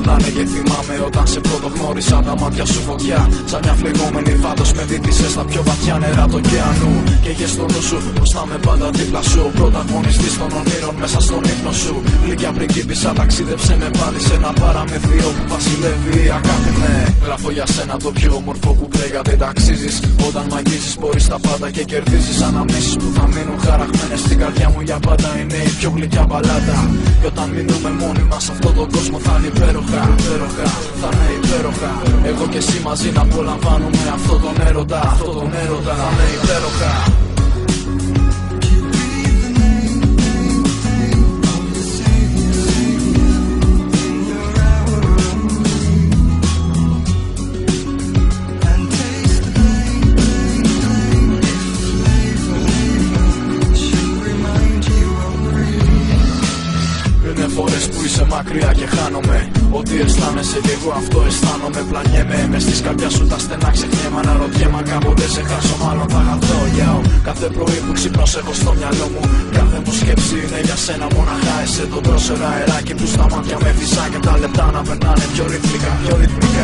πονάνε και θυμάμαι όταν σε πρώτο γνώρισα τα μάτια σου φωτιά. Σαν μια φλεγόμενη βάτος με δίτησες στα πιο βαθιά νερά του ωκεανού. Και έχεις στο νου σου πως θα είμαι πάντα δίπλα σου, πρωταγωνιστής των ονείρων μέσα στον ύπνο σου. Γλυκιά πριγκίπισσα ταξίδεψε με πάλι σε ένα παραμεθείο που βασιλεύει η αγάπη. Ναι, γράφω για σένα το πιο όμορφο που δεν ταξίζεις. Όταν μ' αγγίζεις μπορείς τα πάντα και κερδίζεις. Αναμνήσεις που θα μείνουν χαραγμένες στην καρδιά μου για πάντα είναι η πιο γλυκιά μπαλάντα. Και όταν μείνουμε μόνοι μας σε αυτόν τον κόσμο θα είναι υπέροχα, υπέροχα, θα είναι υπέροχα. Εγώ και εσύ μαζί να απολαμβάνουμε αυτόν τον έρωτα, αυτόν τον έρωτα, θα είναι υπέροχα. Φορές που είσαι μακριά και χάνομαι. Ό,τι αισθάνεσαι κι εγώ αυτό αισθάνομαι. Πλανιέμαι μες της καρδιάς σου τα στενά ξεχνιέμαι. Αναρωτιέμαι αν κάποτε σε χάσω, μάλλον θα χαθώ. Κάθε πρωί που ξυπνώς έχω στο μυαλό μου, κάθε μου σκέψη είναι για σένα μοναχά. Εσύ το τρως αεράκι που στα μάτια με φυσά και τα λεπτά να περνάνε πιο ρυθμικά, πιο ρυθμικά.